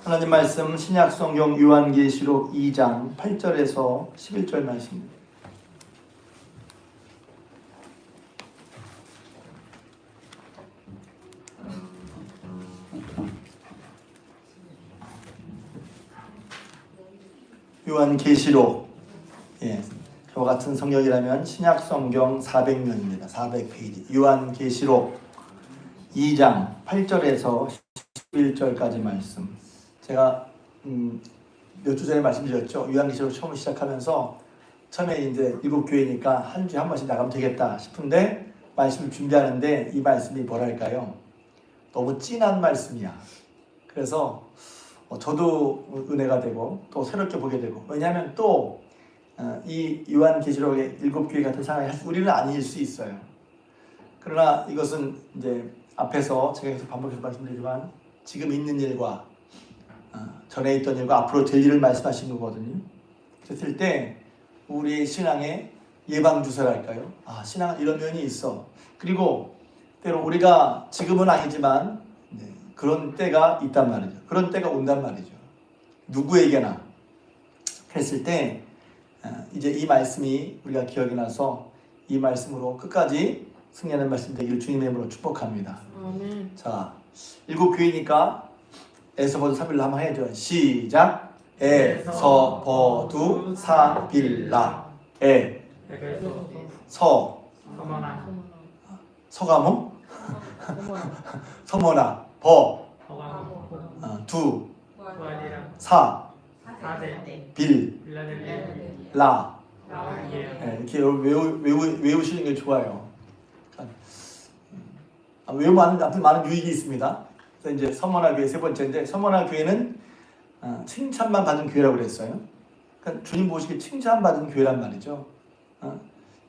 하나님 말씀 신약성경 요한계시록 2장 8절에서 11절 말씀입니다. 요한계시록, 저와 같은 성경이라면 신약성경 400면입니다. 400페이지. 요한계시록 2장 8절에서 11절까지 말씀. 제가 몇 주 전에 말씀드렸죠. 요한계시록 처음 시작하면서 처음에 이제 7교회니까 한 주에 한 번씩 나가면 되겠다 싶은데 말씀을 준비하는데 이 말씀이 뭐랄까요? 너무 진한 말씀이야. 그래서 저도 은혜가 되고 또 새롭게 보게 되고, 왜냐하면 또 이 요한계시록의 7교회 같은 상황이 우리는 아닐 수 있어요. 그러나 이것은 이제 앞에서 제가 계속 반복해서 말씀드리지만 지금 있는 일과 전에 있던 일과 앞으로 될 일을 말씀하신 거거든요. 그랬을 때 우리의 신앙의 예방주사랄까요? 신앙은 이런 면이 있어. 그리고 때로 우리가 지금은 아니지만 그런 때가 있단 말이죠. 그런 때가 온단 말이죠. 누구에게나. 그랬을 때 이제 이 말씀이 우리가 기억이 나서 이 말씀으로 끝까지 승리하는 말씀 되기를 주님의 이름으로 축복합니다. 아멘. 자, 7교회니까 에서버두 사빌라 한번 해야죠. 시작. 에서버두 사빌라. 서가모 서모나 빌라. 이렇게 외우시는 게 좋아요. 외우면 앞에 많은 유익이 있습니다. 그래서 이제 서머나 교회 세 번째인데, 서머나 교회는 칭찬만 받은 교회라고 그랬어요. 그러니까 주님 보시기에 칭찬받은 교회란 말이죠.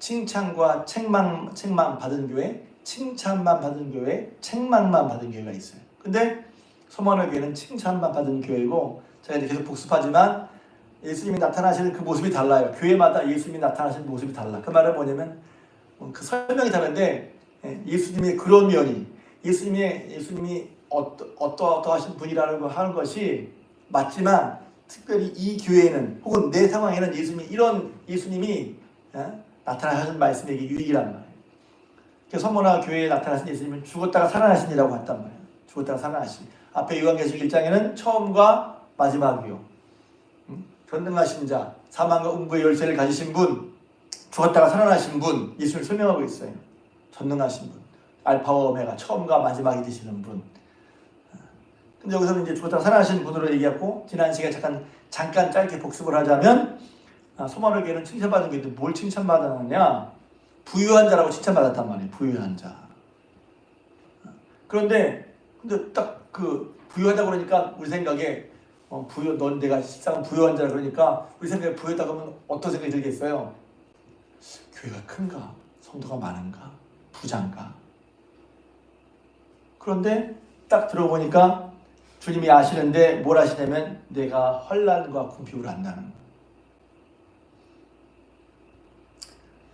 칭찬과 책망 받은 교회, 칭찬만 받은 교회, 책망만 받은 교회가 있어요. 근데 서머나 교회는 칭찬만 받은 교회고, 제가 이제 계속 복습하지만 예수님이 나타나시는 그 모습이 달라요. 교회마다 예수님이 나타나시는 모습이 달라. 그 말은 뭐냐면 그 설명이 다른데, 예수님의 그런 면이, 예수님이 어떠하신 분이라는 거 하는 것이 맞지만, 특별히 이 교회는 혹은 내 상황에는 예수님이 나타나신 말씀이 유익이란 말이에요. 그래서 서머나 교회에 나타나신 예수님은 죽었다가 살아나신이라고 했단 말이에요. 죽었다가 살아나신. 앞에 요한계시록 1장에는 처음과 마지막이요. 전능하신 자, 사망과 음부의 열쇠를 가지신 분, 죽었다가 살아나신 분, 예수를 설명하고 있어요. 전능하신 분, 알파와 오메가, 처음과 마지막이 되시는 분. 근데 여기서는 이제 죽었다가 살아나신 분으로 얘기하고, 지난 시간에 잠깐 짧게 복습을 하자면, 서머나 교회는 칭찬받은 게 뭘 칭찬받았느냐? 부유한 자라고 칭찬받았단 말이에요. 부유한 자. 근데 딱 그 부유하다고 그러니까 우리 생각에 넌 내가 식상은 부유한 자라 그러니까 우리 생각에 부유하다 그러면 어떤 생각이 들겠어요? 교회가 큰가? 성도가 많은가? 부자인가? 그런데 딱 들어보니까 주님이 아시는데 뭘 아시냐면 내가 환난과 궁핍을 안다는 거예요.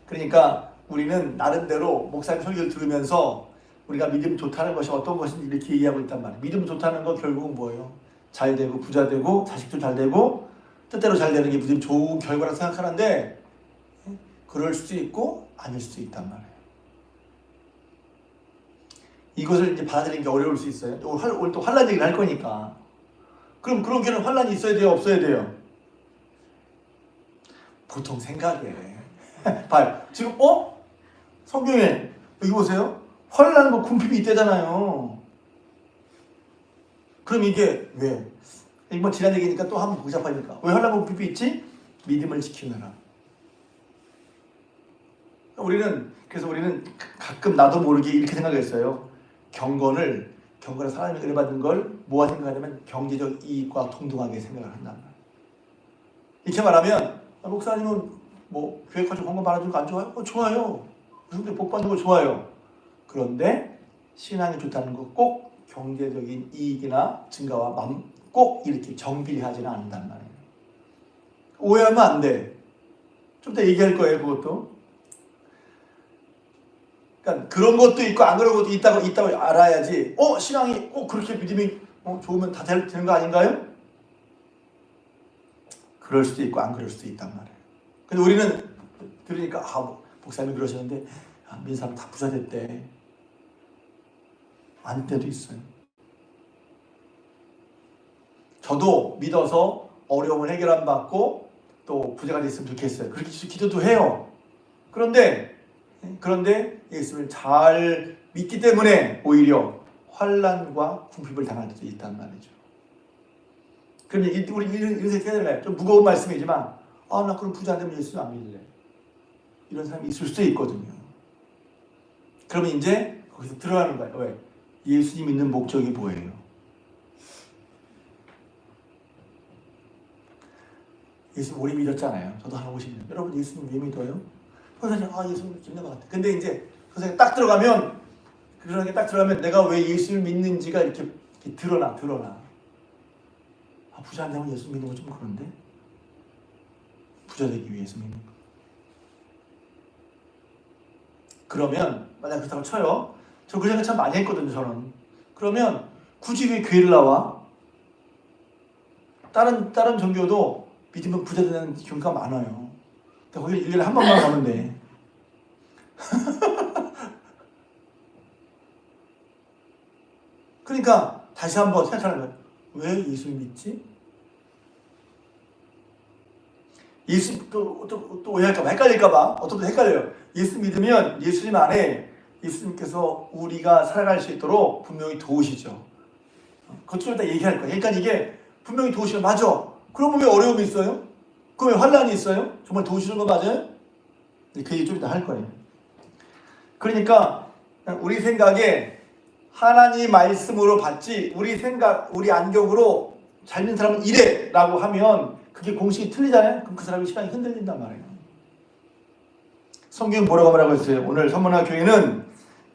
그러니까 우리는 나름대로 목사님 설교를 들으면서 우리가 믿음 좋다는 것이 어떤 것인지 이렇게 얘기하고 있단 말이에요. 믿음 좋다는 건 결국은 뭐예요? 잘 되고 부자 되고 자식도 잘 되고 뜻대로 잘 되는 게 믿음 좋은 결과라고 생각하는데, 그럴 수도 있고 아닐 수도 있단 말이에요. 이것을 이제 받아들이는 게 어려울 수 있어요. 오늘 또 환난 얘기를 할 거니까. 그럼 그런 교회는 환난이 있어야 돼요? 없어야 돼요? 보통 생각에. 봐요. 지금 성경에 여기 보세요. 환난과 궁핍이 있대잖아요. 그럼 이게 왜? 이번 지난 얘기니까 또 한번 복잡하니까. 왜 환난과 궁핍이 있지? 믿음을 지키느라. 그래서 우리는 가끔 나도 모르게 이렇게 생각했어요. 경건을 사람이 은혜 받는 걸 뭐가 생각하냐면 경제적 이익과 동등하게 생각을 한단 말이에요. 이렇게 말하면 목사님은 뭐 교회 가지고 건강 받아주는 거 안 좋아요? 좋아요. 성경 복 받는 거 좋아요. 그런데 신앙이 좋다는 거 꼭 경제적인 이익이나 증가와 꼭 이렇게 정비하지는 않는단 말이에요. 오해하면 안 돼. 좀 더 얘기할 거예요, 그것도. 그러니까 그런 것도 있고 안 그런 것도 있다고 알아야지. 신앙이 꼭 그렇게 믿음이 좋으면 다 되는 거 아닌가요? 그럴 수도 있고 안 그럴 수도 있단 말이에요. 근데 우리는 들으니까 목사님이 그러셨는데 믿는 사람 다 부자 됐대. 아닐 때도 있어요. 저도 믿어서 어려움을 해결 안 받고 또 부자가 됐으면 좋겠어요. 그렇게 기도도 해요. 그런데 예수님을 잘 믿기 때문에 오히려 환난과 궁핍을 당할 때도 있단 말이죠. 그럼 우리 이런 생각이 들어요. 좀 무거운 말씀이지만 나 그럼 부자 안 되면 예수님 안 믿을래. 이런 사람이 있을 수도 있거든요. 그러면 이제 거기서 들어가는 거예요. 왜? 예수님 믿는 목적이 뭐예요? 예수님 오래 믿었잖아요. 저도 한 50년. 여러분 예수님 왜 믿어요? 선생님 예수님 믿는 것 같아. 근데 이제 선생님 딱 들어가면 내가 왜 예수를 믿는지가 이렇게 드러나. 부자 안 되면 예수 믿는 거 좀 그런데? 부자 되기 위해서 믿는 거. 그러면 만약 그렇다고 쳐요. 저 그 생각 참 많이 했거든요. 저는. 그러면 굳이 왜 교회를 나와? 다른 종교도 믿으면 부자 되는 경우가 많아요. 거기 1년에 한 번만 가면 돼. 그러니까 다시 한번 생각하는 거예요. 왜 예수를 믿지? 예수 또 오해할까봐 헷갈릴까봐 어떤 분 헷갈려요. 예수 믿으면 예수님 안에 예수님께서 우리가 살아갈 수 있도록 분명히 도우시죠. 그것 좀 이따 얘기할 거예요. 그러니까 이게 분명히 도우시면 맞아. 그러면 왜 어려움이 있어요? 그럼 왜 환난이 있어요? 정말 도우시는 거 맞아요? 그 얘기 좀 이따 할 거예요. 그러니까 우리 생각에 하나님 말씀으로 받지 우리 안경으로 잘 믿는 사람은 이래 라고 하면 그게 공식이 틀리잖아요. 그럼 그 사람의 신앙이 흔들린단 말이에요. 성경은 뭐라고 말하고 있어요? 오늘 선문화 교회는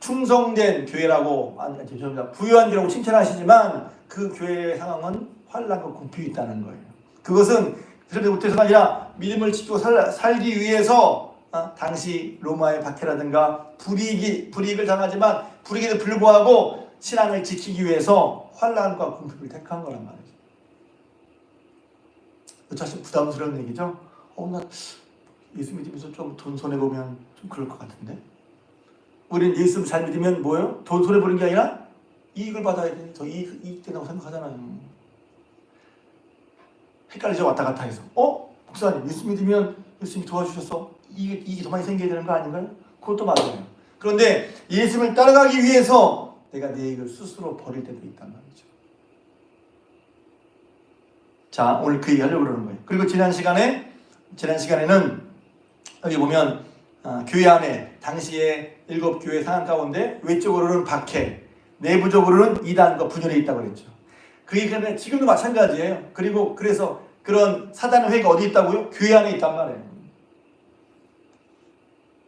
충성된 교회라고 죄송합니다. 부유한 교회라고 칭찬하시지만 그 교회의 상황은 환난과 궁핍이 있다는 거예요. 그것은 그런데 못해서가 아니라 믿음을 지키고 살기 위해서 당시 로마의 박해라든가 불이익을 당하지만 불이익에도 불구하고 신앙을 지키기 위해서 환난과 궁핍을 택한 거란 말이죠. 사실 부담스러운 얘기죠. 나 예수 믿으면서 좀 돈 손해보면 좀 그럴 것 같은데. 우리는 예수 잘 믿으면 뭐예요? 돈 손해보는 게 아니라 이익을 받아야 돼. 더 이익 된다고 생각하잖아요. 헷갈리죠? 왔다 갔다 해서. 목사님 예수 믿으면 예수님이 도와주셔서 이익이 더 많이 생겨야 되는 거 아닌가요? 그것도 맞아요. 그런데 예수님을 따라가기 위해서 내가 내 이익을 스스로 버릴 때도 있단 말이죠. 자, 오늘 그 얘기 하려고 그러는 거예요. 그리고 지난 시간에는 여기 보면 교회 안에 당시에 7교회 상황 가운데 외적으로는 박해, 내부적으로는 이단과 분열이 있다고 그랬죠. 그 얘기는 지금도 마찬가지예요. 그래서 그런 사단의 회의가 어디 있다고요? 교회 안에 있단 말이에요.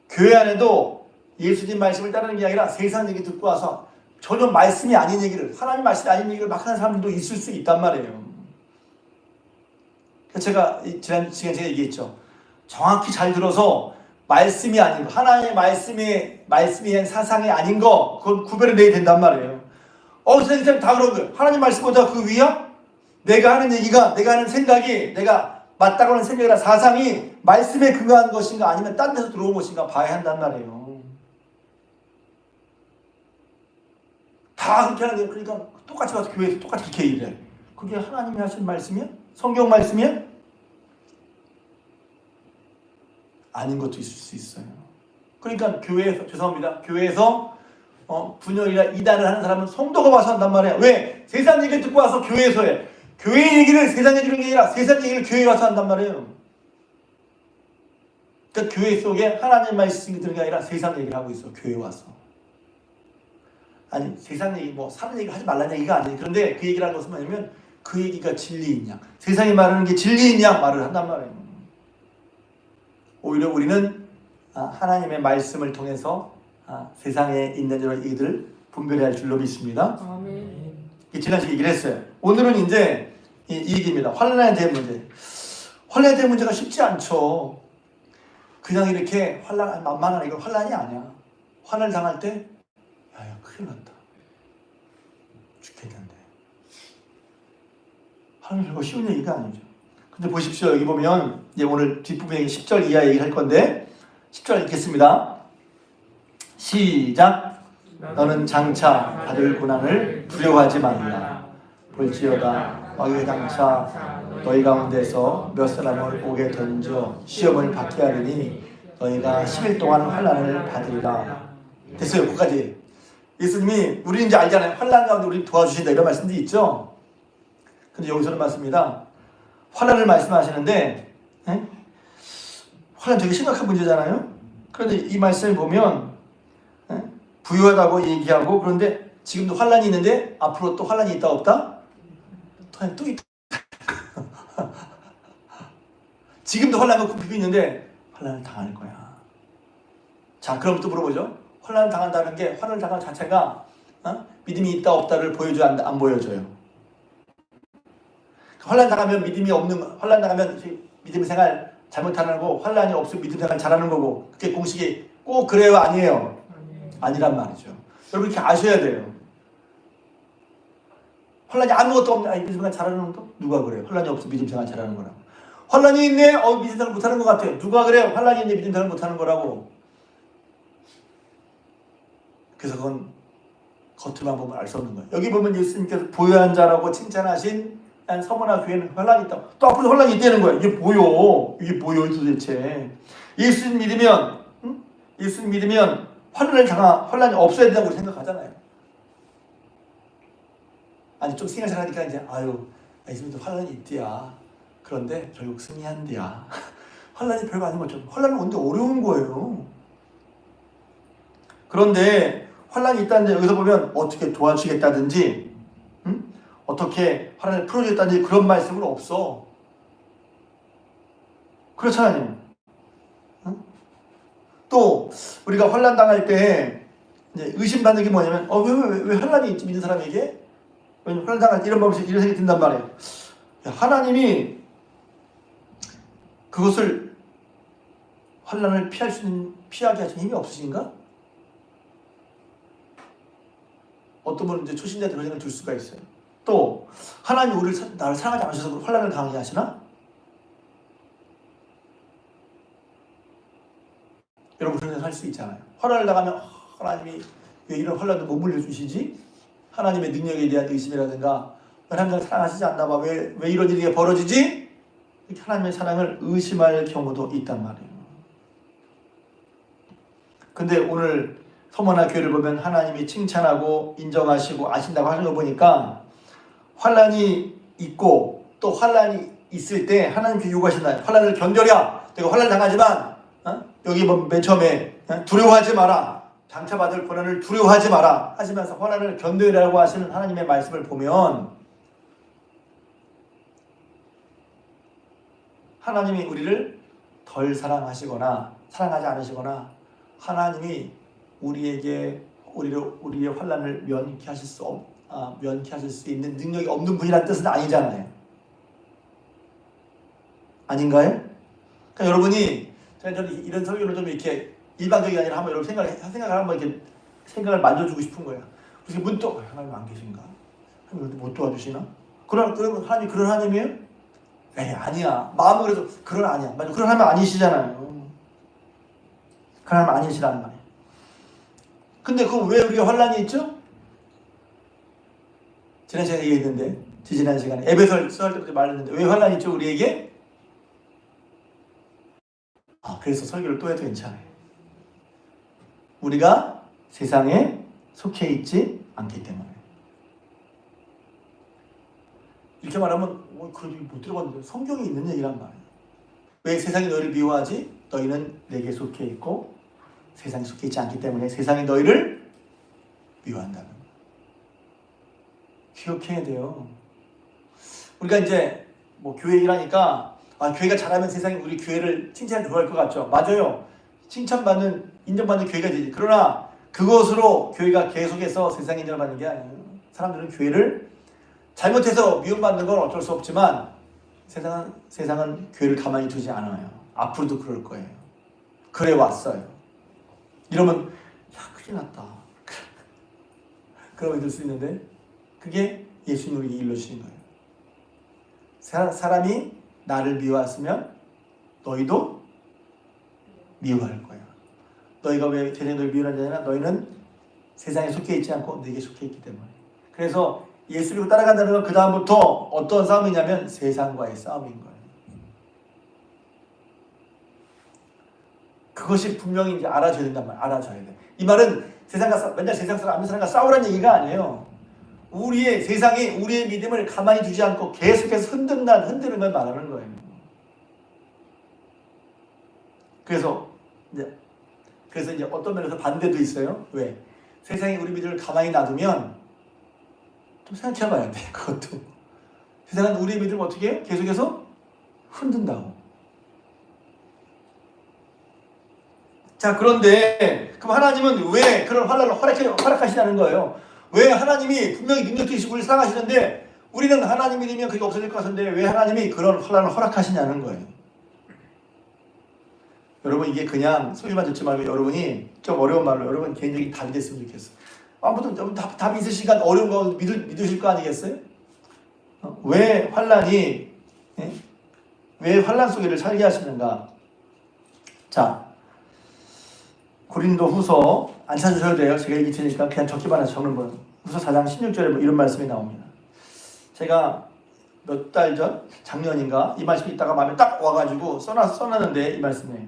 교회 안에도 예수님 말씀을 따르는 게 아니라 세상 얘기 듣고 와서 전혀 말씀이 아닌 얘기를, 하나님 말씀이 아닌 얘기를 막 하는 사람들도 있을 수 있단 말이에요. 제가 지난 시간에 제가 얘기했죠. 정확히 잘 들어서 말씀이 아닌 거, 하나님의 말씀이 사상이 아닌 거, 그건 구별을 내야 된단 말이에요. 선생님 다 그런 거예요. 하나님 말씀보다 그 위야? 내가 하는 얘기가, 내가 하는 생각이, 내가 맞다고 하는 생각이나 사상이 말씀에 근거한 것인가 아니면 딴 데서 들어온 것인가 봐야 한단 말이에요. 다 그렇게 하는 거예요. 그러니까 똑같이 와서 교회에서 똑같이 그렇게 얘기를 해. 그게 하나님이 하신 말씀이야? 성경 말씀이야? 아닌 것도 있을 수 있어요. 그러니까 교회에서 분열이나 이단을 하는 사람은 성도가 와서 한단 말이야. 왜? 세상 얘기를 듣고 와서 교회에서 해. 교회 얘기를 세상에 주는 게 아니라 세상 얘기를 교회에 와서 한단 말이에요. 그러니까 교회 속에 하나님 말씀이 드는 게 아니라 세상 얘기를 하고 있어. 교회에 와서. 아니 세상 얘기 사는 얘기 하지 말라는 얘기가 아니에요. 그런데 그 얘기를 하는 것은 뭐냐면 그 얘기가 진리인 양, 세상이 말하는 게 진리인 양 말을 한단 말이에요. 오히려 우리는 하나님의 말씀을 통해서 세상에 있는 이런 얘기들을 분별해야 할 줄로 믿습니다. 아멘. 지난 시간에 얘기를 했어요. 오늘은 이제 이 얘기입니다. 환난에 대한 문제. 환난에 대한 문제가 쉽지 않죠. 그냥 이렇게 만만한 이건 환난이 아니야. 환난을 당할 때 야 큰일 났다. 죽겠는데. 하나님 별거 쉬운 얘기가 아니죠. 근데 보십시오. 여기 보면 이제 오늘 뒷부분에 10절 이하 얘기할 건데 10절 읽겠습니다. 시작. 너는 장차 받을 고난을 두려워하지 말라. 볼지어다 너희 장차 너희 가운데서 몇 사람을 옥에 던져 시험을 받게 하리니 너희가 10일 동안 환난을 받으리라. 됐어요. 거기까지. 예수님이 우리는 이제 알잖아요. 환난 가운데 우리를 도와주신다 이런 말씀도 있죠. 근데 여기서는 맞습니다. 환난을 말씀하시는데 환난 되게 심각한 문제잖아요. 그런데 이 말씀을 보면 부유하다고 얘기하고 그런데 지금도 환난이 있는데 앞으로 또 환난이 있다 없다? 또 있다. 지금도 환난과 굽히고 있는데 환난을 당할 거야. 자, 그럼 또 물어보죠. 환난을 당한다는 게 환난을 당할 자체가 믿음이 있다 없다를 보여줘요, 안 보여줘요? 환난 당하면 믿음이 없는, 환난 당하면 믿음 생활 잘못하는 거고 환난이 없으면 믿음 생활 잘하는 거고 그게 공식이 꼭 그래요, 아니에요? 아니란 말이죠. 여러분 이렇게 아셔야 돼요. 환난이 아무것도 없는 믿음 생활 잘하는 것도 누가 그래요? 환난이 없으면 믿음 생활 잘하는 거라고. 환난이 있네? 믿음 생활 못하는 것 같아요. 누가 그래요? 환난이 있네 믿음 생활 못하는 거라고. 그래서 그건 겉으로만 보면 알 수 없는 거예요. 여기 보면 예수님께서 부유한 자라고 칭찬하신 서머나 교회는 환난이 있다. 또 앞으로 환난이 있다는 거예요. 이게 뭐요 도대체. 예수님 믿으면 예수님 믿으면 환난이 없어야 된다고 생각하잖아요. 아니 좀 생각을 잘하니까 이제 예수님도 환난이 있디야. 그런데 결국 승리한디야. 환난이 별거 아닌 것처럼. 환난은 오는데 어려운 거예요. 그런데 환난이 있다는데 여기서 보면 어떻게 도와주겠다든지 어떻게 환난을 풀어주겠다든지 그런 말씀은 없어. 그렇잖아요. 또 우리가 환난 당할 때 이제 의심받는 게 뭐냐면 왜 환난이 있지 믿는 사람에게? 왜냐면 환난 당할 때 이런 생각이 든단 말이에요. 하나님이 그것을 환난을 피하게 하시는 힘이 없으신가? 어떤 분은 이제 초신자한테 그런 생각을 들 수가 있어요. 또 하나님이 나를 사랑하지 않으셔서 환난을 당하게 하시나? 여러분 그런 생각 할 수 있잖아요. 환난을 당하면 하나님이 왜 이런 환난도 못 물려주시지? 하나님의 능력에 대한 의심이라든가 하나님을 사랑하시지 않나 봐. 왜 이런 일이 벌어지지? 이렇게 하나님의 사랑을 의심할 경우도 있단 말이에요. 근데 오늘 서머나 교회를 보면 하나님이 칭찬하고 인정하시고 아신다고 하는 거 보니까 환난이 있고 또 환난이 있을 때 하나님께 요구하신다. 환난을 견뎌라. 내가 환난 당하지만 여기 맨 처음에 두려워하지 마라. 장차 받을 고난을 두려워하지 마라 하시면서 환난을 견뎌라고 하시는 하나님의 말씀을 보면 하나님이 우리를 덜 사랑하시거나 사랑하지 않으시거나 하나님이 우리의 환난을 면케하실 수 있는 능력이 없는 분이라는 뜻은 아니잖아요. 아닌가요? 그러니까 여러분이 저는 이런 설교를 좀 이렇게 일반적이 아니라 한번 여러분 생각을 한번 이렇게 생각을 만져주고 싶은 거예요. 그래서 문득 하나님 안 계신가? 하나님 못 도와주시나? 그러면 하나님 그런 하나님이에요? 에이 아니야. 마음은 그래도 그런 아니야. 맞아. 그런 하나님 아니시잖아요. 그런 하나님 아니시라는 말이에요. 근데 그럼 왜 우리가 환난이 있죠? 지난 시간에 얘기했는데 지난 시간에 에베소서 할 때부터 말했는데 왜 환난이 있죠 우리에게? 그래서 설교를 또 해도 괜찮아요. 우리가 세상에 속해 있지 않기 때문에. 이렇게 말하면 그래도 못 들어봤는데 성경에 있는 얘기란 말이에요. 왜 세상이 너희를 미워하지? 너희는 내게 속해 있고 세상에 속해 있지 않기 때문에 세상이 너희를 미워한다는 거예요. 기억해야 돼요. 우리가 이제 교회 일하니까 교회가 잘하면 세상이 우리 교회를 칭찬해 좋아할 것 같죠. 맞아요. 칭찬받는 인정받는 교회가 되지. 그러나 그것으로 교회가 계속해서 세상에 인정을 받는 게 아니에요. 사람들은 교회를 잘못해서 미움받는 건 어쩔 수 없지만 세상은 교회를 가만히 두지 않아요. 앞으로도 그럴 거예요. 그래 왔어요. 이러면 큰일 났다. 그런 말 들 수 있는데 그게 예수님이 우리에게 일러주시는 거예요. 사람이 나를 미워했으면 너희도 미워할 거야. 너희가 왜 세상이 너를 미워하지 않냐? 너희는 세상에 속해 있지 않고 내게 속해 있기 때문에. 그래서 예수 믿고 따라간다는 건 그 다음부터 어떤 싸움이냐면 세상과의 싸움인 거예요. 그것이 분명히 이제 알아줘야 된단 말이에요. 알아줘야 돼. 이 말은 맨날 세상 사람, 앞에 사람과 싸우라는 얘기가 아니에요. 우리의 세상이 우리의 믿음을 가만히 두지 않고 계속해서 흔드는 걸 말하는 거예요. 그래서 이제 어떤 면에서 반대도 있어요. 왜? 세상이 우리 믿음을 가만히 놔두면 좀 생각해봐야 돼. 그것도 세상은 우리의 믿음을 어떻게 해요? 계속해서 흔든다고. 자, 그런데 그럼 하나님은 왜 그런 환난을 허락하시냐는 거예요. 왜 하나님이 분명히 능력도 있으시고 우리를 사랑하시는데 우리는 하나님 믿으면 그게 없어질 것 같은데 왜 하나님이 그런 환난을 허락하시냐는 거예요. 여러분, 이게 그냥 소리만 듣지 말고 여러분이 좀 어려운 말로 여러분 개인적인 답이 됐으면 좋겠어요. 아무튼 답이 있으시니까 어려운 거 믿으실 거 아니겠어요? 왜 환난이 왜 환난 속에를 살게 하시는가? 자, 고린도 후서 안 찾으셔도 돼요. 제가 읽을 테니까 그냥 적기만 해서 적는 거예요. 후서 4장 16절에 뭐 이런 말씀이 나옵니다. 제가 몇 달 전, 작년인가 이 말씀이 있다가 마음에 딱 와가지고 써놨는데 이 말씀이에요.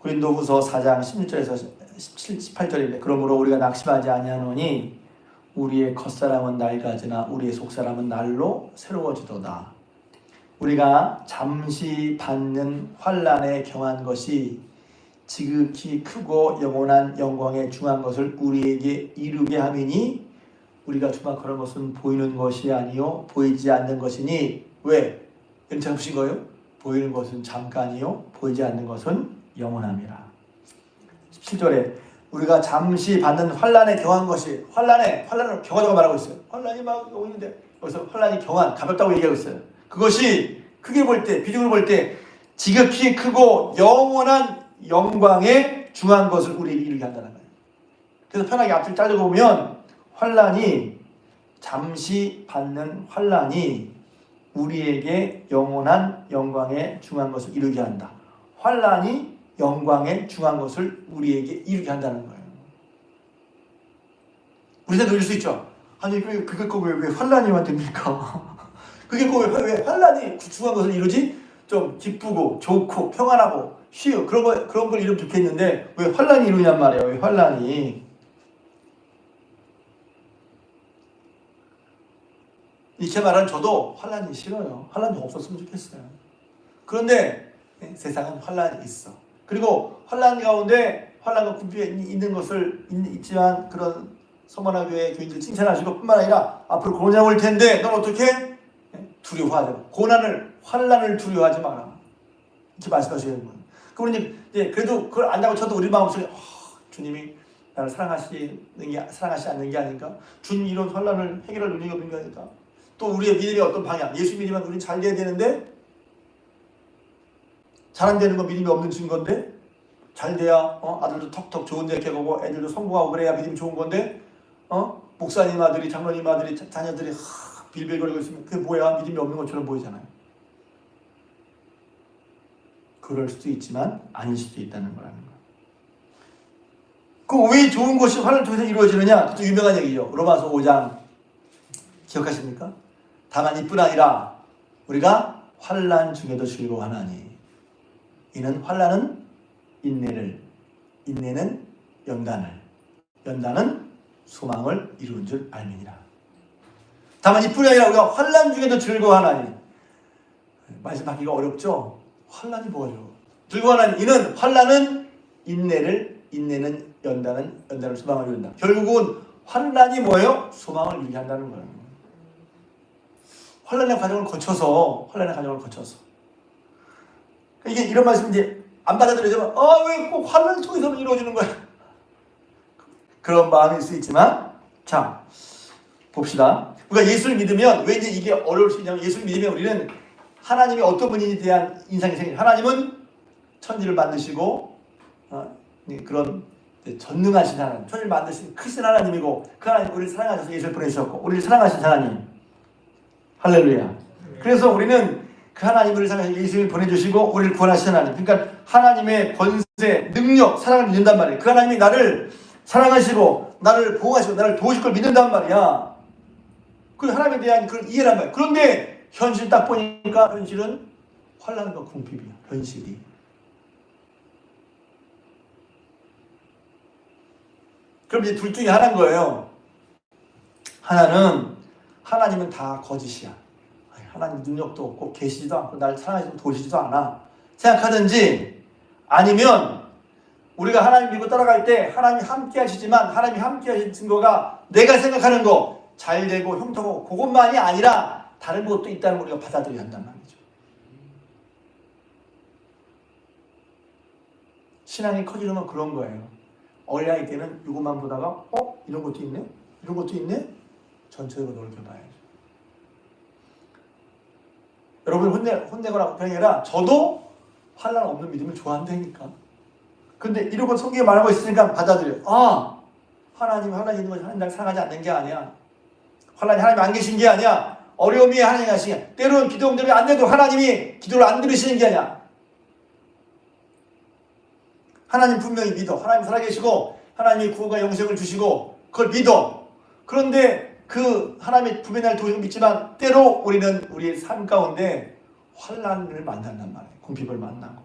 고린도 후서 4장 16절에서 17, 18절인데 그러므로 우리가 낙심하지 아니하노니 우리의 겉사람은 낡아지나 우리의 속사람은 날로 새로워지도다. 우리가 잠시 받는 환난에 경한 것이 지극히 크고 영원한 영광에 중한 것을 우리에게 이루게 함이니 우리가 주막하는 것은 보이는 것이 아니요 보이지 않는 것이니 왜? 연장 보신 거예요? 보이는 것은 잠깐이요 보이지 않는 것은 영원함이라. 17절에 우리가 잠시 받는 환난에 경한 것이 환난을 경하다고 말하고 있어요. 환난이 막 오고 있는데 여기서 환난이 경한 가볍다고 얘기하고 있어요. 그것이 크게 볼 때 비중을 볼 때 지극히 크고 영원한 영광에 중한 것을 우리에게 이루게 한다는 거예요. 그래서 편하게 앞을 자르고 보면 환난이 잠시 받는 환난이 우리에게 영원한 영광에 중한 것을 이루게 한다. 환난이 영광에 중한 것을 우리에게 이루게 한다는 거예요. 우리가 그럴 수 있죠. 아니 그게 꼭 왜 환난이만 됩니까? 그게 꼭 왜 환난이 중한 것을 이루지? 좀 기쁘고 좋고 평안하고 쉬워 그런 걸 이루면 좋겠는데 왜 환난이 이루냔 말이에요. 왜 환난이? 이렇게 말하는 저도 환난이 싫어요. 환난이 없었으면 좋겠어요. 그런데 세상은 환난이 있어. 그리고 환난 가운데 환난과 궁핍이 있는 것을 있지만 그런 서머나교회 교인들 칭찬하시고 뿐만 아니라 앞으로 고난이 올 텐데 넌 어떻게? 두려워하지 마. 환난을 두려워하지 마라. 이렇게 말씀하시는 거예요. 그럼 이제 그래도 그걸 안다고 쳐도 우리 마음속에 주님이 나를 사랑하시지 않는 게 아닌가? 주님 이런 환난을 해결할 능력이 없는 게 아닐까? 또 우리의 믿음의 어떤 방향, 예수 믿으면 우리는 잘 돼야 되는데 잘 안 되는 건 믿음이 없는 증거인데 잘 돼야 아들도 턱턱 좋은 데 이렇게 가고 애들도 성공하고 그래야 믿음이 좋은 건데 목사님 아들이 장로님 아들이 자녀들이 빌빌거리고 있으면 그게 뭐야? 믿음이 없는 것처럼 보이잖아요. 그럴 수도 있지만 아닐 수도 있다는 거라는 거예요. 그 왜 좋은 것이 환난을 통해서 이루어지느냐? 그것도 유명한 얘기죠. 로마서 5장 기억하십니까? 다만 이뿐 아니라 우리가 환난 중에도 즐거워하나니 이는 환난은 인내를 인내는 연단을 연단은 소망을 이루는 줄 알미니라. 다만 이뿐이 아니라 우리가 환난 중에도 즐거워하나니 말씀하기가 어렵죠? 환난이 뭐죠? 즐거워하나니 이는 환난은 인내를 인내는 연단을 소망을 이룬다. 결국은 환난이 뭐예요? 소망을 이루게 한다는 거예요. 환난의 과정을 거쳐서 이게 이런 말씀 이제 안 받아들여지면 왜 꼭 환난을 통해서만 이루어지는 거야? 그런 마음일 수 있지만 자 봅시다. 우리가 예수를 믿으면 왜 이제 이게 어려울 수 있냐면 예수를 믿으면 우리는 하나님이 어떤 분인지에 대한 인상이 생겨요. 하나님은 천지를 만드시고 그런 전능하신 하나님, 천지를 만드신 크신 하나님이고 그 하나님 우리를 사랑하셔서 예수를 보내주셨고 우리를 사랑하신 하나님 할렐루야. 그래서 우리는 그 하나님을 사랑하시고 예수님을 보내주시고 우리를 구원하신 하나님. 그러니까 하나님의 권세, 능력, 사랑을 믿는단 말이에요. 그 하나님이 나를 사랑하시고 나를 보호하시고 나를 도우실 걸 믿는단 말이야. 그 하나님에 대한 그런 이해란 말이야. 그런데 현실 딱 보니까 현실은 환난과 궁핍이야. 현실이. 그럼 이제 둘 중에 하나인 거예요. 하나는 하나님은 다 거짓이야. 하나님 능력도 없고 계시지도 않고 나를 사랑하시고 도우시지도 않아 생각하든지, 아니면 우리가 하나님 믿고 따라갈 때 하나님이 함께 하시지만 하나님이 함께 하신 증거가 내가 생각하는 거 잘되고 형통하고 그것만이 아니라 다른 것도 있다는 걸 우리가 받아들여야 한단 말이죠. 신앙이 커지는 건 그런 거예요. 어린아이 때는 이것만 보다가 이런 것도 있네? 이런 것도 있네? 전체적으로 넓혀봐야죠. 여러분 혼내거나 그런 게 아니라 저도 환난 없는 믿음을 좋아한다니까. 근데 이런 거 성경에 말하고 있으니까 받아들여요. 하나님 있는 것이 하나님 날 사랑하지 않는 게 아니야. 하나님 안 계신 게 아니야. 어려움이 하나님이 하시는 게 아니야. 때로는 기도 응답이 안 돼도 하나님이 기도를 안 들으시는 게 아니야. 하나님 분명히 믿어. 하나님 살아계시고 하나님이 구원과 영생을 주시고 그걸 믿어. 그런데 그 하나님의 분명히 날 도우시고 믿지만 때로 우리는 우리의 삶 가운데 환난을 만난단 말이에요. 궁핍을 만나고.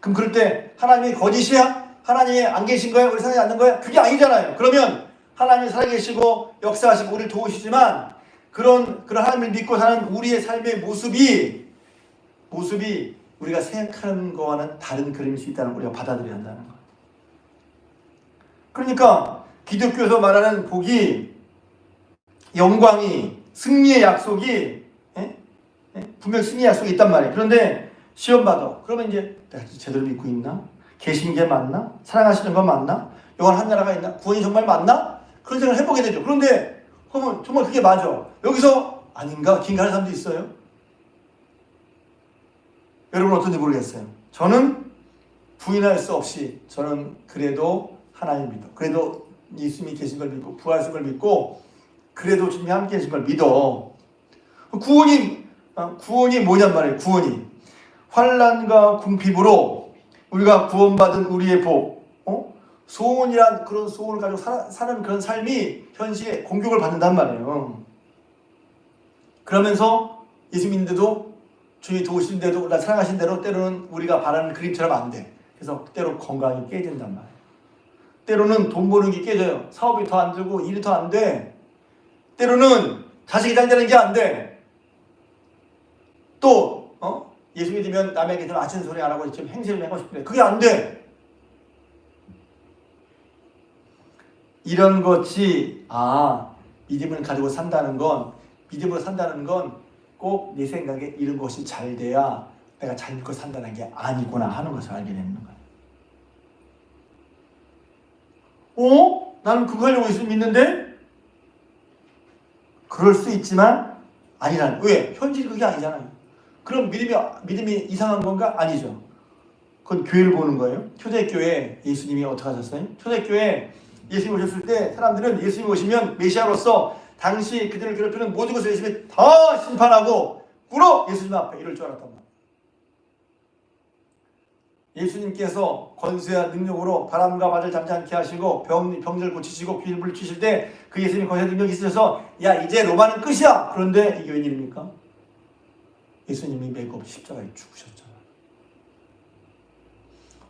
그럼 그럴 때 하나님이 거짓이야? 하나님이 안 계신 거야? 우리 사랑하지 않는 거야? 그게 아니잖아요. 그러면 하나님이 살아계시고 역사하시고 우리를 도우시지만 그런 하나님을 믿고 사는 우리의 삶의 모습이 우리가 생각하는 거와는 다른 그림일 수 있다는 걸 우리가 받아들여야 한다는 거예요. 그러니까 기독교에서 말하는 복이, 영광이, 승리의 약속이 분명 승리의 약속이 있단 말이에요. 그런데 시험 받아. 그러면 이제 내가 제대로 믿고 있나? 계신 게 맞나? 사랑하시는 건 맞나? 영원한 나라가 있나? 구원이 정말 맞나? 그런 생각을 해보게 되죠. 그런데 그러면 정말 그게 맞아. 여기서 아닌가? 긴가하는 사람도 있어요. 여러분 어떤지 모르겠어요. 저는 부인할 수 없이 저는 그래도 하나님 믿어. 그래도 예수님이 계신 걸 믿고 부활하신 걸 믿고 그래도 주님이 함께 계신 걸 믿어. 구원이 뭐냔 말이에요. 구원이 환난과 궁핍으로 우리가 구원받은 우리의 복, 소원이란 그런 소원을 가지고 사는 그런 삶이 현실에 공격을 받는단 말이에요. 그러면서 예수 믿는데도 주님이 도우시는데도 나 사랑하신 대로 때로는 우리가 바라는 그림처럼 안 돼. 그래서 때로 건강이 깨진단 말이에요. 때로는 돈 버는 게 깨져요. 사업이 더 안 되고 일이 더 안 돼. 때로는 자식이 잘 되는 게 안 돼. 또 예수 믿으면 남에게 좀 아쉬운 소리 안 하고 좀 행세를 하고 싶은데 그게 안 돼. 이런 것이 믿음을 가지고 산다는 건, 믿음으로 산다는 건 꼭 내 생각에 이런 것이 잘 돼야 내가 잘 믿고 산다는 게 아니구나 하는 것을 알게 되는 거예요. 나는 그거 하려고 예수 믿는데? 그럴 수 있지만 아니라는. 왜? 현실이 그게 아니잖아요. 그럼 믿음이 이상한 건가? 아니죠. 그건 교회를 보는 거예요. 초대교회 예수님이 어떻게 하셨어요? 초대교회 예수님 오셨을 때 사람들은 예수님 오시면 메시아로서 당시 그들을 괴롭히는 모든 것을 예수님이 다 심판하고 꿇어 예수님 앞에 이럴 줄 알았단 말이에요. 예수님께서 권세와 능력으로 바람과 바다를 잠지 않게 하시고 병들을 고치시고 귀를 물리치실 때 그 예수님이 권세와 능력이 있으셔서 야 이제 로마는 끝이야. 그런데 이게 웬일입니까? 예수님이 매고 십자가에 죽으셨잖아요.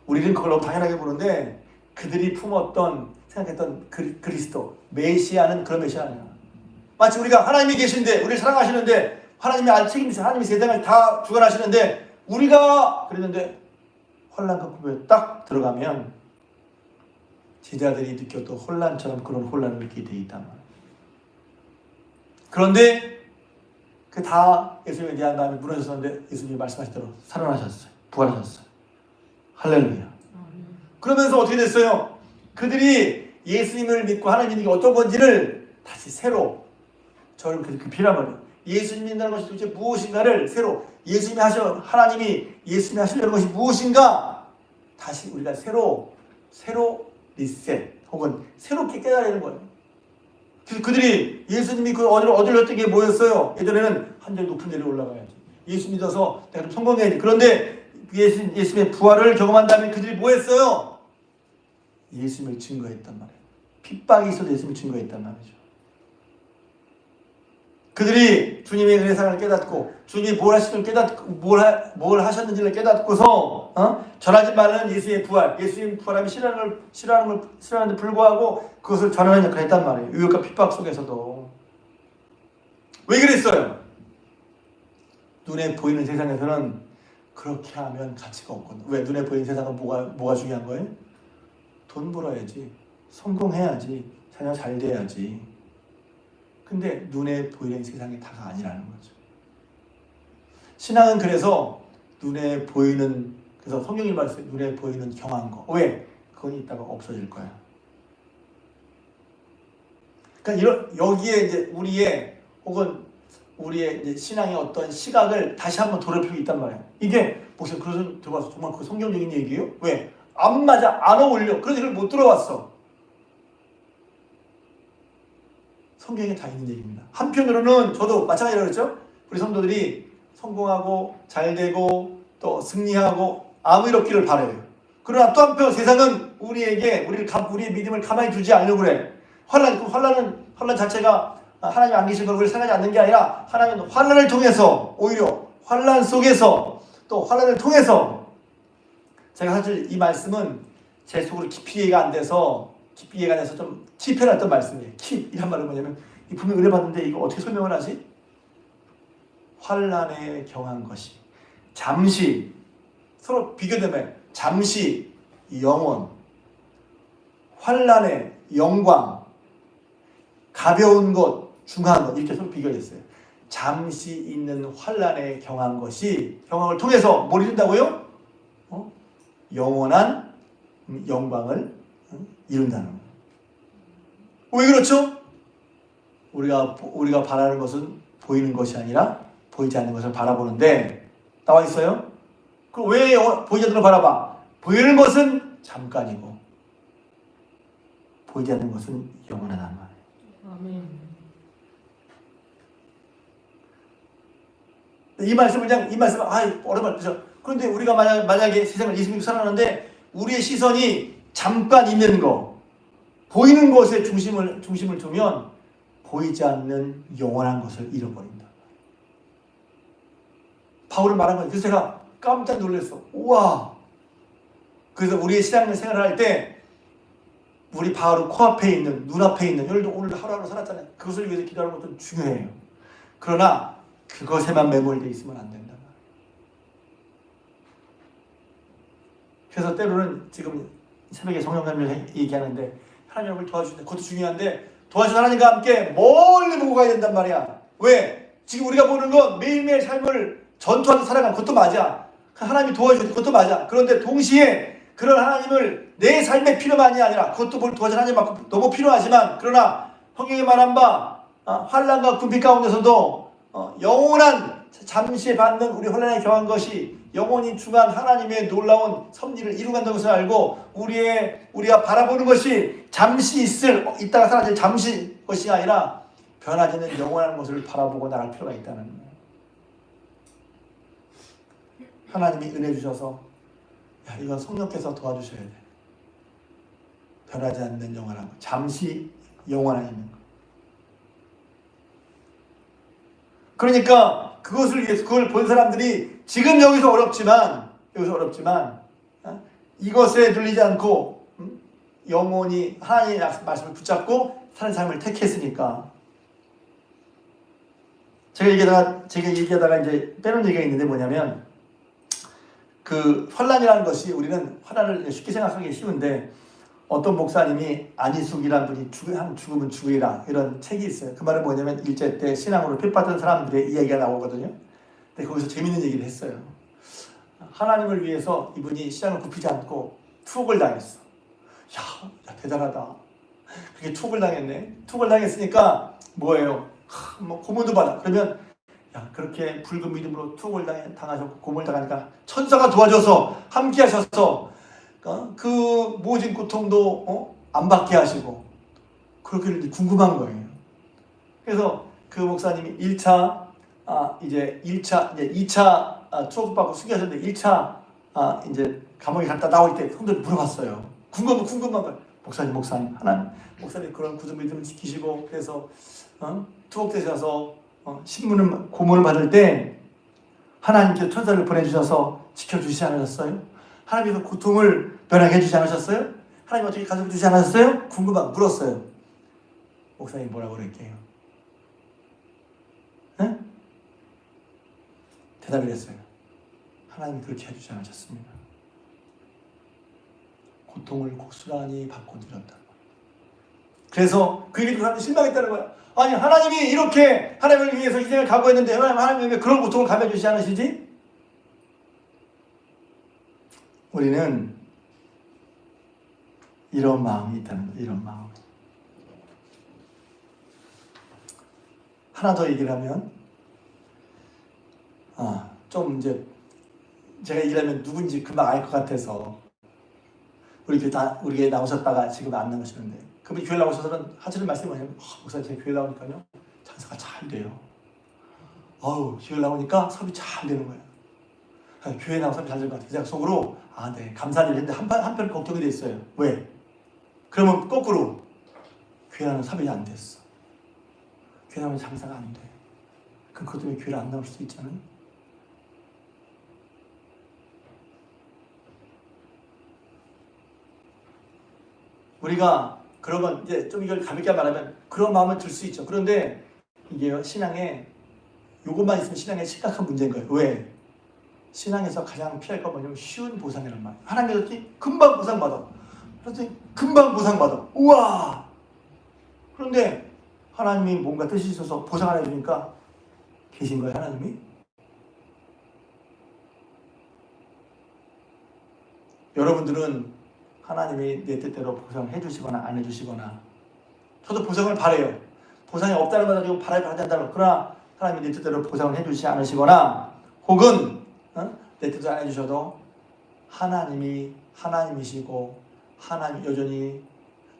우리는 그걸 너무 당연하게 보는데 그들이 생각했던 그리스도 메시아는 그런 메시아 아니야. 마치 우리가 하나님이 계신데 우리를 사랑하시는데 하나님이 책임지셔. 하나님이 세상을 다 주관하시는데 우리가 그랬는데 혼란과 궁핍에 딱 들어가면 제자들이 느꼈던 혼란처럼 그런 혼란을 느끼게 돼 있단 말이에요. 그런데 그 다 예수님에 대한 마음이 무너졌었는데 예수님이 말씀하신 대로 살아나셨어요. 부활하셨어요. 할렐루야. 그러면서 어떻게 됐어요? 그들이 예수님을 믿고 하나님 믿는 게 어떤 건지를 다시 새로, 저는 그 필요한 말이에요. 예수님 믿는다는 것이 도대체 무엇인가를 새로, 하나님이 예수님이 하시려는 것이 무엇인가 다시 우리가 새로 리셋 혹은 새롭게 깨달아야 하는 거예요. 그래서 그들이 예수님이 그 어디로 어떻게 모였어요? 예전에는 한 절 높은 데로 올라가야지. 예수 믿어서 내가 좀 성공해야지. 그런데 예수님의 부활을 경험한 다음에 그들이 뭐 했어요? 예수님을 증거했단 말이에요. 핍박이 있어도 예수님을 증거했단 말이죠. 그들이 주님의 은혜사랑을 깨닫고 주님이 뭘 하시는 깨닫고 뭘 하셨는지를 깨닫고서 전하지 말라는 예수의 부활, 예수님 부활하면 싫어하는데 불구하고 그것을 전하는 역할을 했단 말이에요. 유혹과 핍박 속에서도. 왜 그랬어요? 눈에 보이는 세상에서는 그렇게 하면 가치가 없거든. 왜? 눈에 보이는 세상은 뭐가 중요한 거예요? 돈 벌어야지, 성공해야지, 자녀 잘 돼야지. 근데 눈에 보이는 세상이 다가 아니라는 거죠. 신앙은 그래서 눈에 보이는, 그래서 성경이 말씀해 눈에 보이는 경한 거. 왜? 그건 이따가 없어질 거야. 그러니까 여기에 이제 우리의 이제 신앙의 어떤 시각을 다시 한번 돌아볼 수 있단 말이에요. 이게 목사님 그것은 들어봤어. 정말 그 성경적인 얘기예요? 왜? 안 맞아, 안 어울려. 그런 얘기를 못 들어봤어. 성경에 다 있는 얘기입니다. 한편으로는 저도 마찬가지로 그랬죠. 우리 성도들이 성공하고 잘되고 또 승리하고 아무렇기를 바라요. 그러나 또 한편 세상은 우리의 믿음을 가만히 두지 않으려고 그래. 환난 자체가 하나님 안 계신 걸 생각하지 않는 게 아니라 하나님은 환난을 통해서, 오히려 환난 속에서 또 환난을 통해서, 제가 사실 이 말씀은 제 속으로 깊이 이해가 안 돼서 좀 킵해놨던 말씀이에요. 킵 이란 말은 뭐냐면, 분명 은혜 받는데 이거 어떻게 설명을 하지? 환난에 경한 것이 잠시, 서로 비교되면 잠시 영원, 환난의 영광, 가벼운 것, 중한 것, 이렇게 서로 비교했어요. 잠시 있는 환난에 경한 것이, 경험을 통해서 뭘 이룬다고요? 영원한 영광을 이룬다는 거예요. 왜 그렇죠? 우리가 바라는 것은 보이는 것이 아니라 보이지 않는 것을 바라보는데, 나와 있어요? 그럼 왜 보이지 않는 걸 바라봐? 보이는 것은 잠깐이고 보이지 않는 것은 영원하단 말이에요. 아멘. 이 말씀은 어려운 말이죠. 그런데 우리가 만약에 세상을 예수 믿고 살아가는데 우리의 시선이 잠깐 있는 거, 보이는 것에 중심을 두면 보이지 않는 영원한 것을 잃어버린다. 바울은 말한 거예요. 그래서 제가 깜짝 놀랐어. 우와. 그래서 우리의 신앙생활을 할 때 우리 바로 코앞에 있는, 눈앞에 있는, 오늘 하루하루 살았잖아요. 그것을 위해서 기도하는 것도 중요해요. 그러나 그것에만 매몰되어 있으면 안 된다. 그래서 때로는 지금 새벽에 성령님을 얘기하는데 하나님 얼굴 도와주는데, 그것도 중요한데 도와준 하나님과 함께 멀리 보고 가야 된단 말이야. 왜? 지금 우리가 보는 건 매일매일 삶을 전투하면서 살아가는 것도 맞아. 하나님이 도와주는 것도 맞아. 그런데 동시에 그런 하나님을 내 삶의 필요만이 아니라, 그것도 도와준 하나님만큼 너무 필요하지만, 그러나 성경에 말한 바 환난과 궁핍 가운데서도 영원한, 잠시 받는 우리 환난에 경한 것이 영원히 중한 하나님의 놀라운 섭리를 이루간다는 것을 알고, 우리가 바라보는 것이 잠시 있다가 사라질 잠시 것이 아니라 변하지 않는 영원한 것을 바라보고 나갈 필요가 있다는 거예요. 하나님이 은혜 주셔서, 이건 성령께서 도와주셔야 돼. 변하지 않는 영원한 것, 잠시 영원한 있는 것. 그러니까 그것을 위해서, 그걸 본 사람들이 지금 여기서 어렵지만 이것에 눌리지 않고 영원히 하나님의 말씀을 붙잡고 사는 삶을 택했으니까. 제가 얘기하다가 이제 빼놓은 얘기가 있는데, 뭐냐면 그 환난이라는 것이, 우리는 환난을 쉽게 생각하기 쉬운데, 어떤 목사님이 안희숙이라는 분이 죽으면 죽으리라, 이런 책이 있어요. 그 말은 뭐냐면, 일제 때 신앙으로 핍받던 사람들의 이야기가 나오거든요. 근데 거기서 재밌는 얘기를 했어요. 하나님을 위해서 이분이 신앙을 굽히지 않고 투옥을 당했어. 야 대단하다. 그게 투옥을 당했네. 투옥을 당했으니까 뭐예요? 고문도 받아. 그러면 그렇게 붉은 믿음으로 투옥을 당하셨고 고문을 당하니까 천사가 도와줘서 함께 하셔서 그 모진 고통도 안 받게 하시고, 그렇게 궁금한 거예요. 그래서 그 목사님이 1차 이제 1차, 이제 2차 투옥받고 수기하셨는데 1차 이제 감옥에 갔다 나올 때 성도들 물어봤어요. 궁금한 걸. 목사님, 하나님, 목사님 그런 구주 믿음을 지키시고 그래서 투옥되셔서 신문을 고문을 받을 때 하나님께서 천사를 보내주셔서 지켜주시지 않으셨어요? 하나님께서 고통을 변하게 해주지 않으셨어요? 하나님 어떻게 가져다 주지 않았어요? 물었어요. 목사님 뭐라고 그럴게요? 네? 대답을 했어요. 하나님이 그렇게 해주지 않으셨습니다. 고통을 고스란히 받고 드렸다. 그래서 그 얘기 듣고 실망했다는 거야. 아니 하나님이 이렇게 하나님을 위해서 희생을 각오했는데 하나님이 왜 그런 고통을 감해주지 않으시지? 우리는 이런 마음이 있다는 거예요. 이런 마음. 하나 더 얘기를 하면 좀 이제 제가 얘기를 하면 누군지 금방 알 것 같아서 우리 교회 나오셨다가 지금 안 나오시는데 그분이 교회 나오셔서는 하시는 말씀이 뭐냐면 목사님 제가 교회 나오니까요 장사가 잘 돼요. 교회 나오니까 사업이 잘 되는 거예요. 교회 나와서 사업이 잘 되는 것 같아요. 제가 속으로 네 감사한 일 했는데 한편 걱정이 돼 있어요. 왜? 그러면 거꾸로 교회 나오면 사업이 안 됐어. 교회 나오면 장사가 안 돼. 그럼 그것 때문에 교회를 안 나올 수 있잖아요. 우리가 그러면 이제 좀 이걸 가볍게 말하면 그런 마음은 들 수 있죠. 그런데 이게요 신앙에 요것만 있으면 신앙에 심각한 문제인 거예요. 왜? 신앙에서 가장 피할 건 뭐냐면 쉬운 보상이란 말이에요. 하나님께서 금방 보상받아. 그랬더니 금방 보상받아. 우와! 그런데 하나님이 뭔가 뜻이 있어서 보상 안 해주니까 계신 거예요, 하나님이? 여러분들은 하나님이 내 뜻대로 보상을 해주시거나 안 해주시거나 저도 보상을 바래요. 보상이 없다는 말 가지고 바라지 않다는 거. 그러나 하나님이 내 뜻대로 보상을 해주시지 않으시거나 혹은 내 뜻을 안 해주셔도 하나님이 하나님이시고 하나님 여전히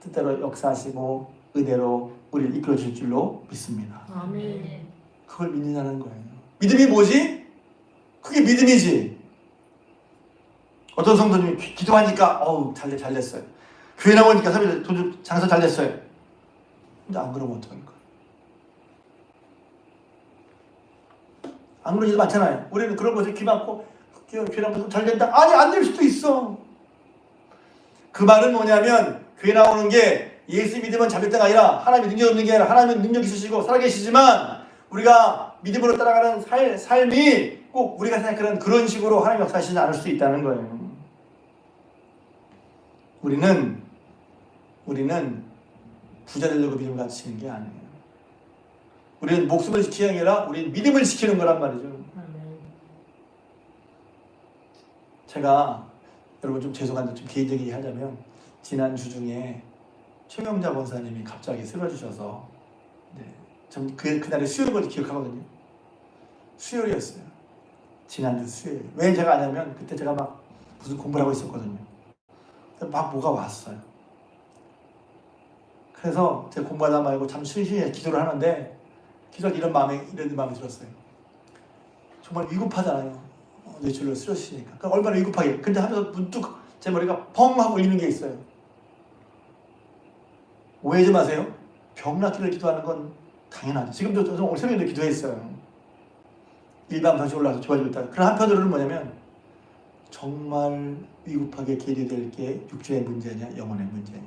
뜻대로 역사하시고 은혜로 우리를 이끌어 주실 줄로 믿습니다. 아멘. 그걸 믿느냐는 거예요. 믿음이 뭐지? 그게 믿음이지. 어떤 성도님이 기도하니까 잘 됐어요. 교회 나오니까 장사 잘 됐어요. 근데 안 그러면 어떡할 거예요? 안 그런 일도 많잖아요. 우리는 그런 것에 귀 막고 교회 나오면 잘 된다. 아니 안 될 수도 있어. 그 말은 뭐냐면 교회 나오는 게 예수 믿으면 잘 됐다가 아니라 하나님의 능력 없는 게 아니라 하나님은 능력 있으시고 살아계시지만 우리가 믿음으로 따라가는 삶이 꼭 우리가 생각하는 그런 식으로 하나님 역사하시지 않을 수 있다는 거예요. 우리는 부자 되려고 믿음을 가지치는 게 아니에요. 우리는 목숨을 지키는 게 아니라 우리는 믿음을 지키는 거란 말이죠. 제가 여러분 좀 죄송한데 좀 개인적인 얘기 하자면 지난주 중에 최명자 권사님이 갑자기 쓰러지셔서 전 그날의 수요일을 기억하거든요. 수요일이었어요. 지난주 수요일. 왜 제가 아냐면 그때 제가 막 무슨 공부를 하고 있었거든요. 막 뭐가 왔어요. 그래서 제가 공부하다 말고 참 쉬쉬 기도를 하는데 기도할 이런 마음이 들었어요. 정말 위급하잖아요. 뇌출로 쓰러지시니까. 그러니까 얼마나 위급하게. 근데 하면서 문득 제 머리가 펑 하고 울리는 게 있어요. 오해하지 마세요. 병 낫기를 기도하는 건 당연하죠. 지금도 저는 오늘 새벽에도 기도했어요. 일반 다시 올라와서 좋아지고 있다. 그런 한편으로는 뭐냐면 정말 위급하게 계류될 게 육체의 문제냐 영혼의 문제냐.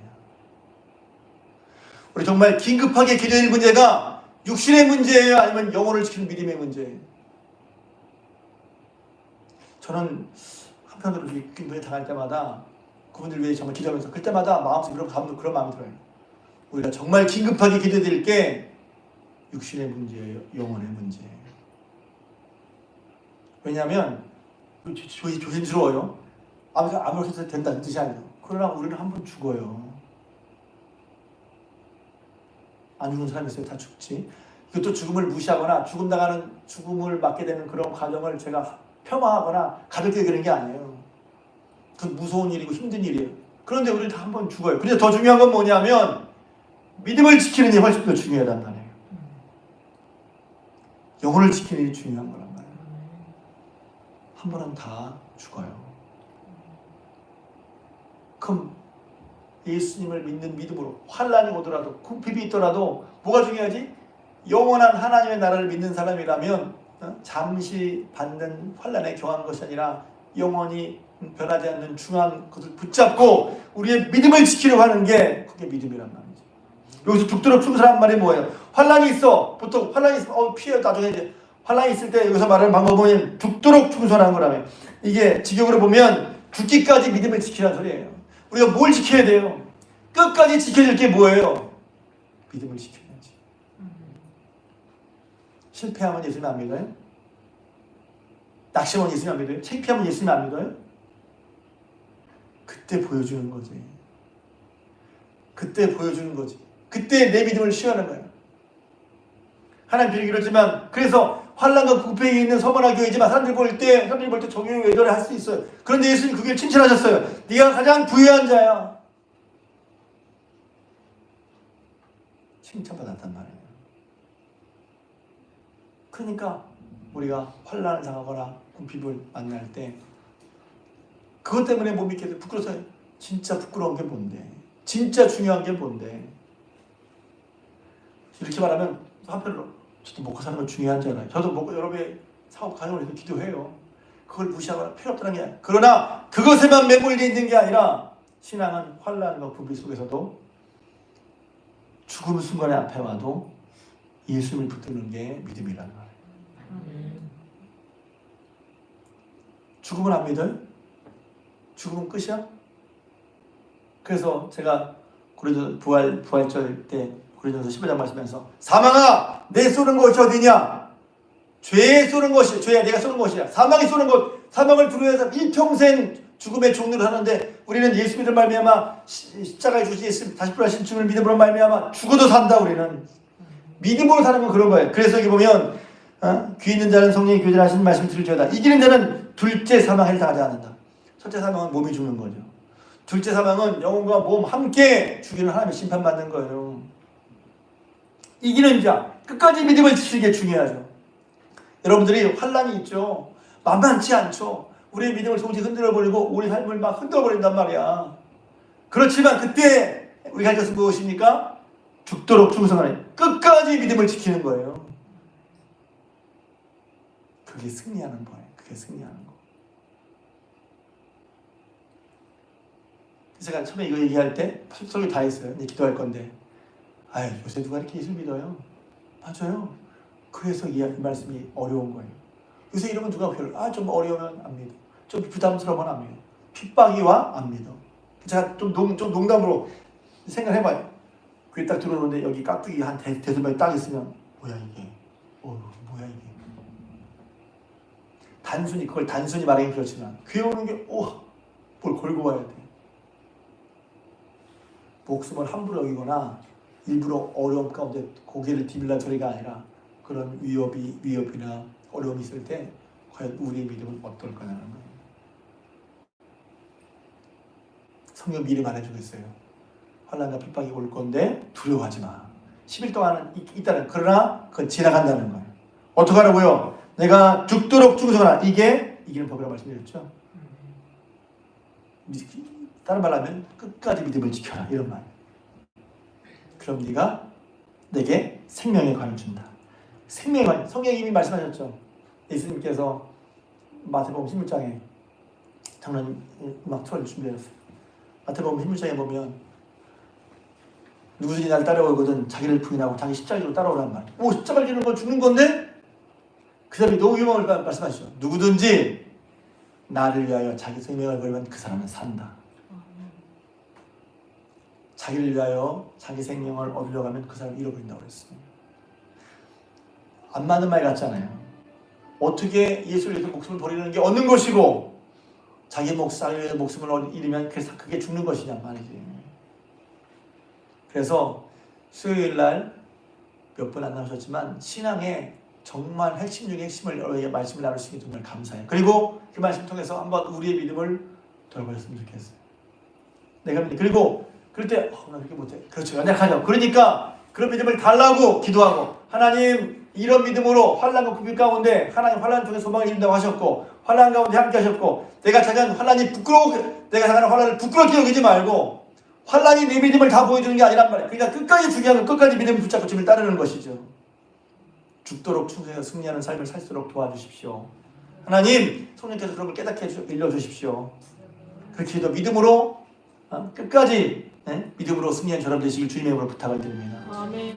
우리 정말 긴급하게 계류될 문제가 육신의 문제예요? 아니면 영혼을 지키는 믿음의 문제예요? 저는 한편으로 그분이 당할 때마다 그분들 위해 정말 기도하면서 그때마다 마음속에 그런 마음이 들어요. 우리가 정말 긴급하게 기도될 게 육신의 문제예요? 영혼의 문제예요? 왜냐하면 조심스러워요. 아무렇게 해서 된다는 뜻이 아니에요. 그러나 우리는 한 번 죽어요. 안 죽는 사람이 있어요. 다 죽지. 이것도 죽음을 무시하거나 죽음을 맞게 되는 그런 과정을 제가 폄하하거나 가볍게 여기는 게 아니에요. 그건 무서운 일이고 힘든 일이에요. 그런데 우리는 다 한 번 죽어요. 그런데 더 중요한 건 뭐냐면 믿음을 지키는 게 훨씬 더 중요하단 말이에요. 영혼을 지키는 일이 중요한 거란 말이에요. 한 번은 다 죽어요. 그럼 예수님을 믿는 믿음으로 환란이 오더라도 궁핍이 있더라도 뭐가 중요하지? 영원한 하나님의 나라를 믿는 사람이라면 잠시 받는 환란에 경한 것이 아니라 영원히 변하지 않는 중요한 것을 붙잡고 우리의 믿음을 지키려고 하는 게 그게 믿음이란 말이죠. 여기서 죽도록 충성하는 말이 뭐예요? 환란이 있어. 보통 환란이 있으면 피해 나중에 이제 환란이 있을 때 여기서 말하는 방법은 죽도록 충성하는 거라면 이게 직역으로 보면 죽기까지 믿음을 지키라는 소리예요. 우리가 뭘 지켜야 돼요? 끝까지 지켜질 게 뭐예요? 믿음을 지켜야지. 실패하면 예수님 안 믿어요? 낙심하면 예수님 안 믿어요? 창피하면 예수님 안 믿어요? 그때 보여주는 거지. 그때 보여주는 거지. 그때 내 믿음을 시험하는 거예요. 하나님 비록 이렇지만 그래서 환난과 궁핍에 있는 서머나 교회지만 사람들이 볼 때 저 교회 왜 저래 할 수 있어요. 그런데 예수님 그 교회 칭찬하셨어요. 네가 가장 부유한 자야. 칭찬받았단 말이에요. 그러니까 우리가 환난을 당하거나 궁핍을 만날 때 그것 때문에 못 믿게 돼. 부끄러워서 진짜 부끄러운 게 뭔데? 진짜 중요한 게 뭔데? 이렇게 말하면 한편으로 저도 먹고 사는 건 중요한 줄 알아요. 저도 먹고 여러분의 사업 가정을 위해서 기도해요. 그걸 무시하거나 필요 없다는 게 아니라 그러나 그것에만 매몰려 있는 게 아니라 신앙은 환난과 궁핍 속에서도 죽음 순간에 앞에 와도 예수님을 붙드는 게 믿음이라는 말이에요. 죽음은 안 믿어요? 죽음은 끝이야? 그래서 제가 고린도 부활절 때 고린도서 15장 말씀에서 사망아 내 쏘는 것이 어디냐? 죄에 쏘는 것이 죄야 내가 쏘는 것이야. 사망이 쏘는 것 사망을 두려워해서 일평생 죽음의 종로를 하는데 우리는 예수 믿음으로 말미암아 십자가에 주신 다시 부활하신 주님을 믿음으로 말미암아 죽어도 산다. 우리는 믿음으로 사는 건 그런 거예요. 그래서 여기 보면 귀 있는 자는 성령이 교제하시는 말씀을 들을지어다. 이기는 자는 둘째 사망을 당하지 않는다. 첫째 사망은 몸이 죽는 거죠. 둘째 사망은 영혼과 몸 함께 죽이는 하나님의 심판받는 거예요. 이기는 자, 끝까지 믿음을 지키는 게 중요하죠. 여러분들이 환난이 있죠. 만만치 않죠. 우리의 믿음을 조금씩 흔들어버리고 우리 삶을 막 흔들어버린단 말이야. 그렇지만 그때 우리가 할 것은 무엇입니까? 죽도록 충성하는 끝까지 믿음을 지키는 거예요. 그게 승리하는 거예요. 그게 승리하는 거. 제가 처음에 이거 얘기할 때 설교 다 했어요. 이제 기도할 건데 아유 요새 누가 이렇게 예수 믿어요? 맞아요. 그래서 이 말씀이 어려운 거예요. 요새 이러면 누가 별로 좀 어려우면 안 믿어. 좀 부담스러우면 안 믿어. 핍박이 와? 안 믿어. 제가 좀 농담으로 생각해봐요. 귀에 딱 들어오는데 여기 깍두기 한 대선배에 딱 있으면 뭐야 이게? 뭐야 이게? 그걸 단순히 말하기 그렇지만 귀에 오는 게 뭘 걸고 와야 돼. 목숨을 함부로 여기거나 일부러 어려움 가운데 고개를 디밀라 소리가 아니라 그런 위협이나 어려움이 있을 때 과연 우리의 믿음은 어떨 거냐는 거예요. 성경 미리 말해주고 있어요. 환난과 핍박이 올 건데 두려워하지 마. 10일 동안은 있다는 그러나 그건 지나간다는 거예요. 어떻게 하라고요? 내가 죽도록 충성하라. 이게 이기는 법이라고 말씀드렸죠. 다른 말로 하면 끝까지 믿음을 지켜라 이런 말. 그럼 네가 내게 생명의 관을 준다. 생명의 관. 성경이 이미 말씀하셨죠. 예수님께서 마태복음 16장에 장로님 음악 투어를 준비했어요. 마태복음 16장에 보면 누구든지 나를 따라오거든 자기를 부인하고 자기 십자가로 따라오란 말. 십자가를 지는 건 죽는 건데? 그 사람이 너무 유명한 걸 말씀하시죠. 누구든지 나를 위하여 자기 생명을 걸면 그 사람은 산다. 자기를 위하여 자기 생명을 얻으려고 하면 그 사람을 잃어버린다고 그랬어요. 안 맞는 말 같잖아요. 어떻게 예수를 위해서 목숨을 버리는 게 얻는 것이고 자기 목숨을 잃으면 그게 죽는 것이냐 말이지. 그래서 수요일 날 몇 분 안 나오셨지만 신앙의 정말 핵심 중에 핵심을 여러분에게 말씀을 나눌 수 있는 정말 감사해요. 그리고 그 말씀을 통해서 한번 우리의 믿음을 돌아보셨으면 좋겠어요. 내가 믿는 그리고 그럴 때 나 그렇게 못해. 그렇죠. 연약하죠. 그러니까 그런 믿음을 달라고 기도하고 하나님 이런 믿음으로 환난과 고비 가운데 하나님 환난 중에 소망을 이룬다고 하셨고 환난 가운데 함께 하셨고 내가 찾아간 환난이 내가 당하는 환난을 부끄럽게 여기지 말고 환난이 내 믿음을 다 보여주는 게 아니란 말이에요. 그러니까 끝까지 중요한 건 끝까지 믿음을 붙잡고 주님을 따르는 것이죠. 죽도록 충성해서 승리하는 삶을 살수록 도와주십시오. 하나님 성령께서 그런 걸 깨닫게 일러주십시오. 그렇게 해도 믿음으로 끝까지 믿음으로 승리한 저람 되시길 주님의 이름으로 부탁을 드립니다. 아멘.